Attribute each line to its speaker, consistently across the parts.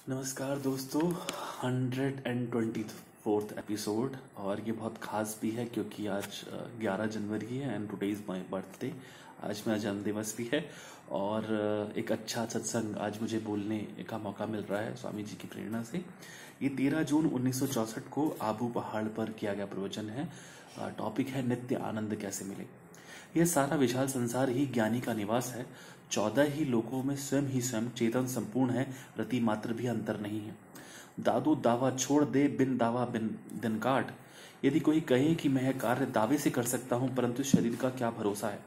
Speaker 1: नमस्कार दोस्तों। 124th episode, और ये बहुत ख़ास भी है क्योंकि आज 11 जनवरी है and today is my birthday. आज मेरा जन्मदिवस भी है और एक अच्छा सत्संग आज मुझे बोलने का मौका मिल रहा है स्वामी जी की प्रेरणा से। ये 13 जून 1964 को आबू पहाड़ पर किया गया प्रवचन है। टॉपिक है नित्य आनंद कैसे मिले। यह सारा विशाल संसार ही ज्ञानी का निवास है। 14 ही लोकों में स्वयं ही स्वयं चेतन संपूर्ण है, रति मात्र भी अंतर नहीं है। दादू दावा छोड़ दे, बिन दावा बिन दिन काट। यदि कोई कहे कि मैं यह कार्य दावे से कर सकता हूं, परंतु शरीर का क्या भरोसा है,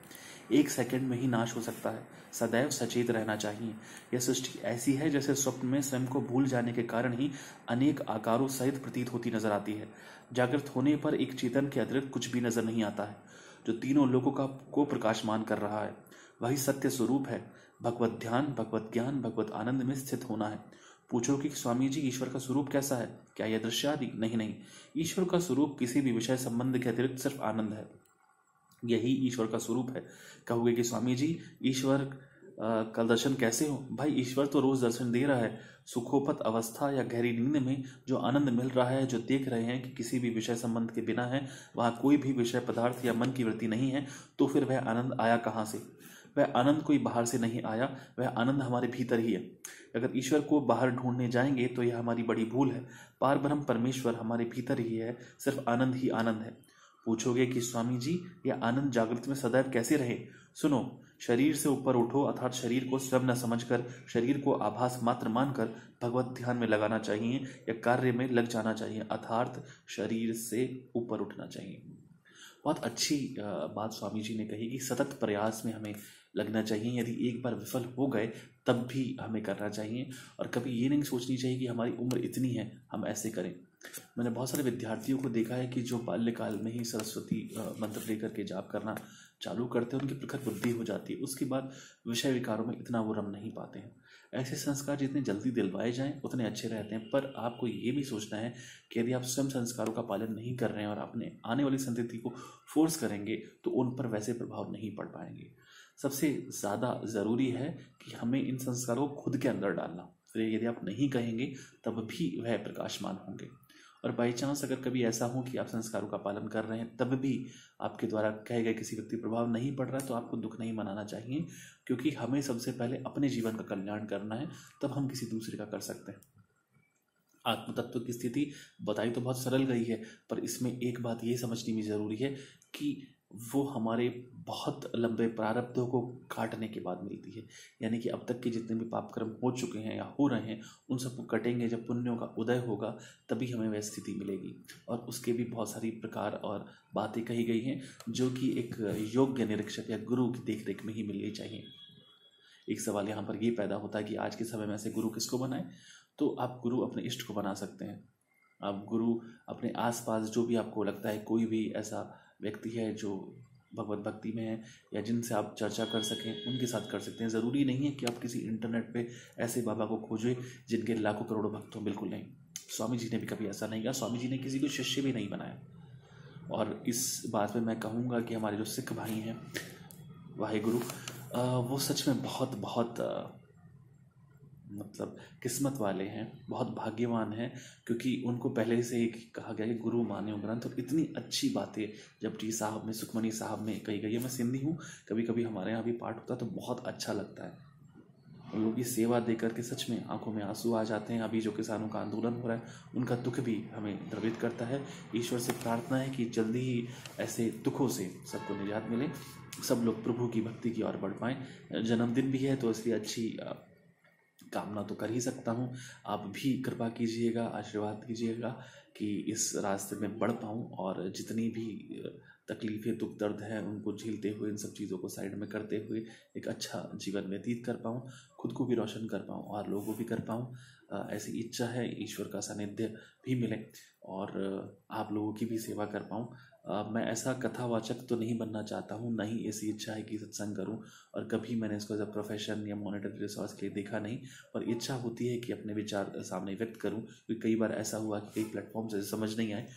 Speaker 1: 1 सेकंड में ही नाश हो सकता है। सदैव सचेत रहना चाहिए। यह सृष्टि ऐसी है जैसे स्वप्न में स्वयं को भूल जाने के कारण ही अनेक आकारों सहित प्रतीत होती नजर आती है। जागृत होने पर एक चेतन के अतिरिक्त कुछ भी नजर नहीं आता है जो तीनों लोगों को प्रकाशमान कर रहा है। वही सत्य स्वरूप है। भगवत ध्यान, भगवत ज्ञान, भगवत आनंद में स्थित होना है। पूछो कि स्वामी जी ईश्वर का स्वरूप कैसा है, क्या यह दृश्य आदि? नहीं नहीं, ईश्वर का स्वरूप किसी भी विषय संबंध के अतिरिक्त सिर्फ आनंद है। यही ईश्वर का स्वरूप है। कहोगे कि स्वामी जी ईश्वर का दर्शन कैसे हो? भाई, ईश्वर तो रोज दर्शन दे रहा है। सुखोपत अवस्था या गहरी नींद में जो आनंद मिल रहा है, जो देख रहे हैं कि किसी भी विषय संबंध के बिना है, वहां कोई भी विषय पदार्थ या मन की वृत्ति नहीं है, तो फिर वह आनंद आया कहाँ से? वह आनंद कोई बाहर से नहीं आया, वह आनंद हमारे भीतर ही है। अगर ईश्वर को बाहर ढूंढने जाएंगे तो यह हमारी बड़ी भूल है। पार ब्रह्म परमेश्वर हमारे भीतर ही है, सिर्फ आनंद ही आनंद है। पूछोगे कि स्वामी जी यह आनंद जागृत में सदैव कैसे रहे? सुनो, शरीर से ऊपर उठो, अर्थात शरीर को स्वयं न समझकर, शरीर को आभास मात्र मानकर भगवत ध्यान में लगाना चाहिए या कार्य में लग जाना चाहिए, अर्थात शरीर से ऊपर उठना चाहिए। बहुत अच्छी बात स्वामी जी ने कही कि सतत प्रयास में हमें लगना चाहिए। यदि एक बार विफल हो गए तब भी हमें करना चाहिए, और कभी ये नहीं सोचनी चाहिए कि हमारी उम्र इतनी है हम ऐसे करें। मैंने बहुत सारे विद्यार्थियों को देखा है कि जो बाल्यकाल में ही सरस्वती मंत्र लेकर के जाप करना चालू करते हैं, उनकी प्रखर बुद्धि हो जाती है। उसके बाद विषय विकारों में इतना वो रम नहीं पाते हैं। ऐसे संस्कार जितने जल्दी दिलवाए जाएं उतने अच्छे रहते हैं, पर आपको ये भी सोचना है कि यदि आप स्वयं संस्कारों का पालन नहीं कर रहे हैं और अपने आने वाली संतति को फोर्स करेंगे तो उन पर वैसे प्रभाव नहीं पड़ पाएंगे। सबसे ज़्यादा ज़रूरी है कि हमें इन संस्कारों को खुद के अंदर डालना। फिर यदि आप नहीं कहेंगे तब भी वह प्रकाशमान होंगे। और बाई चांस अगर कभी ऐसा हो कि आप संस्कारों का पालन कर रहे हैं तब भी आपके द्वारा कहे गए किसी व्यक्ति प्रभाव नहीं पड़ रहा है, तो आपको दुख नहीं मनाना चाहिए, क्योंकि हमें सबसे पहले अपने जीवन का कल्याण करना है, तब हम किसी दूसरे का कर सकते हैं। आत्म तत्व की स्थिति बताई तो बहुत सरल गई है, पर इसमें एक बात ये समझनी भी जरूरी है कि वो हमारे बहुत लंबे प्रारब्धों को काटने के बाद मिलती है। यानी कि अब तक के जितने भी पाप कर्म हो चुके हैं या हो रहे हैं, उन सबको कटेंगे। जब पुण्यों का उदय होगा तभी हमें वह स्थिति मिलेगी। और उसके भी बहुत सारी प्रकार और बातें कही गई हैं जो कि एक योग्य निरीक्षक या गुरु की देखरेख में ही मिलनी चाहिए। एक सवाल यहाँ पर ये पैदा होता है कि आज के समय में ऐसे गुरु किसको बनाएं? तो आप गुरु अपने इष्ट को बना सकते हैं। आप गुरु अपने आसपास जो भी आपको लगता है, कोई भी ऐसा व्यक्ति है जो भगवत भक्ति में है या जिनसे आप चर्चा कर सकें, उनके साथ कर सकते हैं। ज़रूरी नहीं है कि आप किसी इंटरनेट पे ऐसे बाबा को खोजें जिनके लाखों करोड़ों भक्त हों, बिल्कुल नहीं। स्वामी जी ने भी कभी ऐसा नहीं किया। स्वामी जी ने किसी को शिष्य भी नहीं बनाया। और इस बात में मैं कहूँगा कि हमारे जो सिख भाई हैं, वाहेगुरु, वो सच में बहुत बहुत मतलब किस्मत वाले हैं, बहुत भाग्यवान हैं, क्योंकि उनको पहले से ही कहा गया है गुरु मान्यो ग्रंथ। और इतनी अच्छी बातें जपजी साहब में, सुखमनी साहब में कही गई है। मैं सिंधी हूँ, कभी कभी हमारे यहाँ भी पाठ होता है तो बहुत अच्छा लगता है। उन लोगों की सेवा दे करके सच में आंखों में आंसू आ जाते हैं। अभी जो किसानों का आंदोलन हो रहा है, उनका दुख भी हमें द्रवित करता है। ईश्वर से प्रार्थना है कि जल्दी ही ऐसे दुखों से सबको निजात मिले, सब लोग प्रभु की भक्ति की ओर बढ़ पाएँ। जन्मदिन भी है तो इसलिए अच्छी कामना तो कर ही सकता हूँ। आप भी कृपा कीजिएगा, आशीर्वाद कीजिएगा कि इस रास्ते में बढ़ पाऊँ और जितनी भी तकलीफ़ें, दुख, दर्द हैं, उनको झेलते हुए, इन सब चीज़ों को साइड में करते हुए एक अच्छा जीवन व्यतीत कर पाऊँ, खुद को भी रोशन कर पाऊँ और लोगों को भी कर पाऊँ। ऐसी इच्छा है। ईश्वर का सानिध्य भी मिले और आप लोगों की भी सेवा कर पाऊँ। मैं ऐसा कथावाचक तो नहीं बनना चाहता हूँ, नहीं ऐसी इच्छा है कि सत्संग करूँ, और कभी मैंने इसको एज अ प्रोफेशन या मॉनेटरी रिसोर्स के लिए देखा नहीं। पर इच्छा होती है कि अपने विचार सामने व्यक्त करूँ, क्योंकि कई बार ऐसा हुआ कि कई प्लेटफॉर्म से समझ नहीं आए,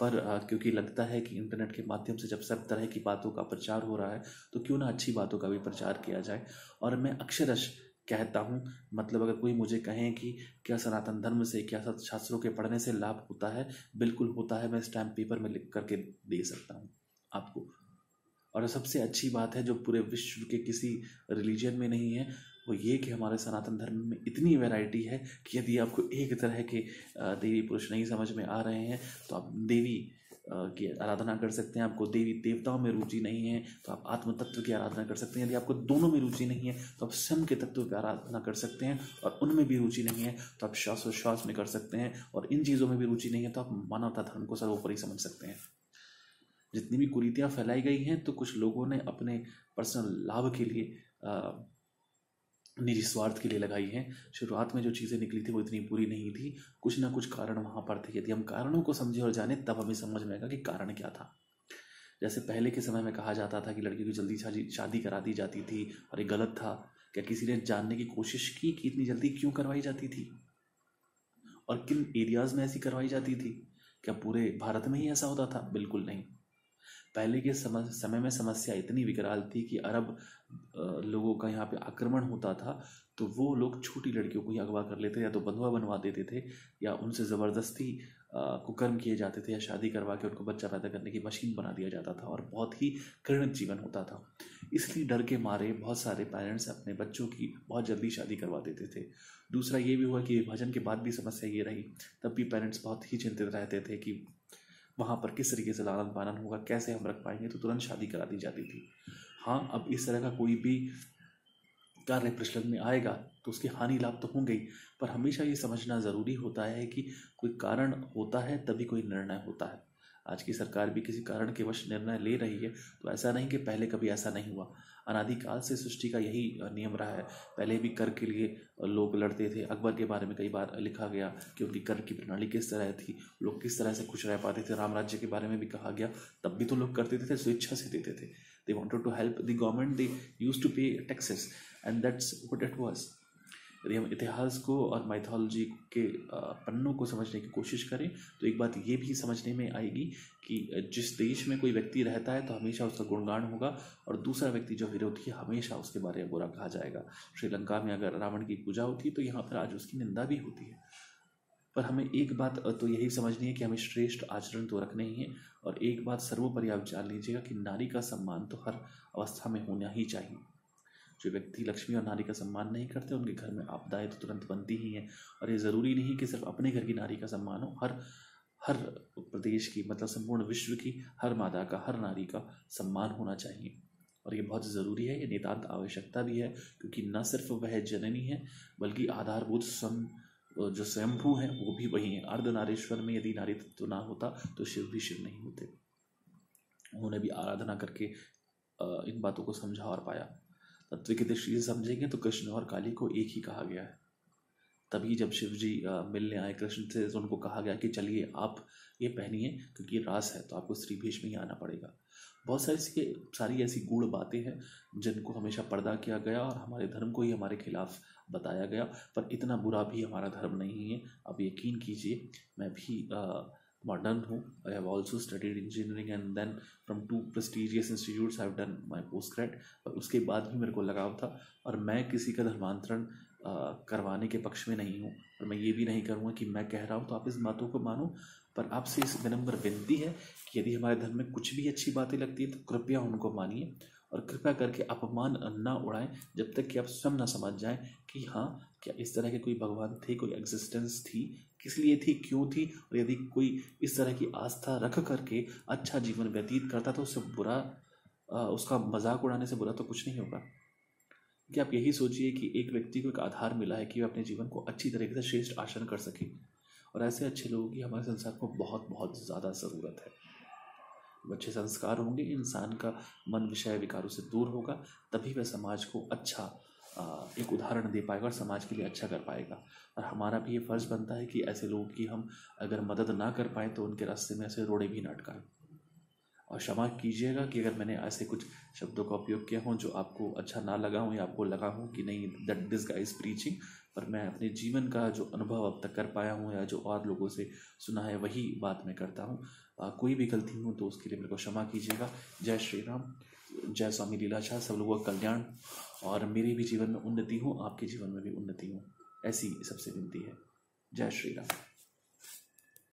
Speaker 1: पर क्योंकि लगता है कि इंटरनेट के माध्यम से जब सब तरह की बातों का प्रचार हो रहा है तो क्यों ना अच्छी बातों का भी प्रचार किया जाए। और मैं अक्षरश कहता हूँ। मतलब अगर कोई मुझे कहे कि क्या सनातन धर्म से, क्या शास्त्रों के पढ़ने से लाभ होता है, बिल्कुल होता है। मैं स्टैम्प पेपर में लिख करके दे सकता हूँ आपको। और सबसे अच्छी बात है जो पूरे विश्व के किसी रिलीजन में नहीं है, वो ये कि हमारे सनातन धर्म में इतनी वैरायटी है कि यदि आपको एक तरह के देवी पुरुष नहीं समझ में आ रहे हैं तो आप देवी की आराधना कर सकते हैं। आपको देवी देवताओं में रुचि नहीं है तो आप आत्म तत्व की आराधना कर सकते हैं। यदि आपको दोनों में रुचि नहीं है तो आप स्वयं के तत्व की आराधना कर सकते हैं, और उनमें भी रुचि नहीं है तो आप श्वासोश्वास में कर सकते हैं, और इन चीज़ों में भी रुचि नहीं है तो आप मानवता धर्म को सर्वोपरि समझ सकते हैं। जितनी भी कुरीतियाँ फैलाई गई हैं तो कुछ लोगों ने अपने पर्सनल लाभ के लिए, निजी स्वार्थ के लिए लगाई हैं। शुरुआत में जो चीज़ें निकली थी वो इतनी बुरी नहीं थी, कुछ ना कुछ कारण वहाँ पर थे। यदि हम कारणों को समझे और जाने तब हमें समझ में आएगा कि कारण क्या था। जैसे पहले के समय में कहा जाता था कि लड़की को जल्दी शादी करा दी जाती थी, और ये गलत था। क्या किसी ने जानने की कोशिश की कि इतनी जल्दी क्यों करवाई जाती थी और किन एरियाज़ में ऐसी करवाई जाती थी? क्या पूरे भारत में ही ऐसा होता था? बिल्कुल नहीं। पहले के समय में समस्या इतनी विकराल थी कि अरब लोगों का यहाँ पे आक्रमण होता था तो वो लोग छोटी लड़कियों को ही अगवा कर लेते, या तो बंधुआ बनवा देते थे, या उनसे ज़बरदस्ती कुकर्म किए जाते थे, या शादी करवा के उनको बच्चा पैदा करने की मशीन बना दिया जाता था, और बहुत ही घृणित जीवन होता था। इसलिए डर के मारे बहुत सारे पेरेंट्स अपने बच्चों की बहुत जल्दी शादी करवा देते थे। दूसरा ये भी हुआ कि विभाजन के बाद भी समस्या ये रही, तब भी पेरेंट्स बहुत ही चिंतित रहते थे कि वहाँ पर किस तरीके से लालन पालन होगा, कैसे हम रख पाएंगे, तो तुरंत शादी करा दी जाती थी। हाँ, अब इस तरह का कोई भी कार्य प्रचलन में आएगा तो उसके हानि लाभ तो होंगे ही, पर हमेशा ये समझना ज़रूरी होता है कि कोई कारण होता है तभी कोई निर्णय होता है। आज की सरकार भी किसी कारण के वश निर्णय ले रही है तो ऐसा नहीं कि पहले कभी ऐसा नहीं हुआ। अनादिकाल से सृष्टि का यही नियम रहा है। पहले भी कर के लिए लोग लड़ते थे। अकबर के बारे में कई बार लिखा गया कि उनकी कर की प्रणाली किस तरह थी, लोग किस तरह से खुश रह पाते थे। राम राज्य के बारे में भी कहा गया, तब भी तो लोग करते थे, स्वेच्छा से देते थे। They wanted to help the government, they use to pay taxes, and that's what it was. यदि हम इतिहास को और माइथोलॉजी के पन्नों को समझने की कोशिश करें तो एक बात ये भी समझने में आएगी कि जिस देश में कोई व्यक्ति रहता है तो हमेशा उसका गुणगान होगा, और दूसरा व्यक्ति जो विरोधी है हमेशा उसके बारे में बुरा कहा जाएगा। श्रीलंका में अगर रावण की पूजा होती तो यहाँ पर आज उसकी निंदा भी होती है। पर हमें एक बात तो यही समझनी है कि हमें श्रेष्ठ आचरण तो रखने ही है, और एक बात सर्वोपरि आप जान लीजिएगा कि नारी का सम्मान तो हर अवस्था में होना ही चाहिए। जो व्यक्ति लक्ष्मी और नारी का सम्मान नहीं करते उनके घर में आपदाएं तो तुरंत बनती ही हैं। और ये ज़रूरी नहीं कि सिर्फ अपने घर की नारी का सम्मान हो, हर प्रदेश की, मतलब संपूर्ण विश्व की हर माता का, हर नारी का सम्मान होना चाहिए। और ये बहुत ज़रूरी है, ये नितांत आवश्यकता भी है, क्योंकि न सिर्फ वह जननी है बल्कि आधारभूत जो स्वयंभू है वो भी वही है। अर्धनारीश्वर में यदि नारी तत्व ना होता तो शिव भी शिव नहीं होते। उन्होंने भी आराधना करके इन बातों को समझा और पाया। तत्व की दृष्टि से समझेंगे तो कृष्ण और काली को एक ही कहा गया है। तभी जब शिव जी मिलने आए कृष्ण से तो उनको कहा गया कि चलिए आप ये पहनिए, क्योंकि रास है तो आपको स्त्री भेष में ही आना पड़ेगा। बहुत सारी ऐसी गूढ़ बातें हैं जिनको हमेशा पर्दा किया गया और हमारे धर्म को ही हमारे खिलाफ बताया गया, पर इतना बुरा भी हमारा धर्म नहीं है। अब यकीन कीजिए, मैं भी मॉडर्न हूँ। I have also studied engineering and then from 2 prestigious institutes I have done my post grade, और उसके बाद भी मेरे को लगाव था। और मैं किसी का धर्मांतरण करवाने के पक्ष में नहीं हूँ, और मैं ये भी नहीं करूँगा कि मैं कह रहा हूँ तो आप इस बातों को मानो। पर आपसे इस विनम्र विनती है कि यदि हमारे धर्म में कुछ भी अच्छी बातें लगती है तो कृपया उनको मानिए, और कृपया करके अपमान ना उड़ाएं जब तक कि आप स्वयं ना समझ जाएं कि हाँ, क्या इस तरह के कोई भगवान थे, कोई एग्जिस्टेंस थी, किस लिए थी, क्यों थी। और यदि कोई इस तरह की आस्था रख करके अच्छा जीवन व्यतीत करता तो उससे बुरा, उसका मजाक उड़ाने से बुरा तो कुछ नहीं होगा। कि आप यही सोचिए कि एक व्यक्ति को एक आधार मिला है कि वह अपने जीवन को अच्छी तरीके से श्रेष्ठ आचरण कर सके, और ऐसे अच्छे लोगों की हमारे संसार को बहुत बहुत ज़्यादा ज़रूरत है। अच्छे संस्कार होंगे, इंसान का मन विषय विकारों से दूर होगा, तभी वह समाज को अच्छा एक उदाहरण दे पाएगा और समाज के लिए अच्छा कर पाएगा। और हमारा भी ये फ़र्ज़ बनता है कि ऐसे लोगों की हम अगर मदद ना कर पाएँ तो उनके रास्ते में ऐसे रोड़े भी ना अटकाएं। और क्षमा कीजिएगा कि अगर मैंने ऐसे कुछ शब्दों का उपयोग किया हो जो आपको अच्छा ना लगा हो, या आपको लगा हो कि नहीं that this guy is preaching, पर मैं अपने जीवन का जो अनुभव अब तक कर पाया हूँ या जो और लोगों से सुना है वही बात मैं करता हूँ। कोई भी गलती हो तो उसके लिए मेरे को क्षमा कीजिएगा। जय श्री राम, जय स्वामी लीलाशाह, सब लोगों का कल्याण और मेरे भी जीवन में उन्नति हो, आपके जीवन में भी उन्नति हो, ऐसी सबसे विनती है। जय श्री राम।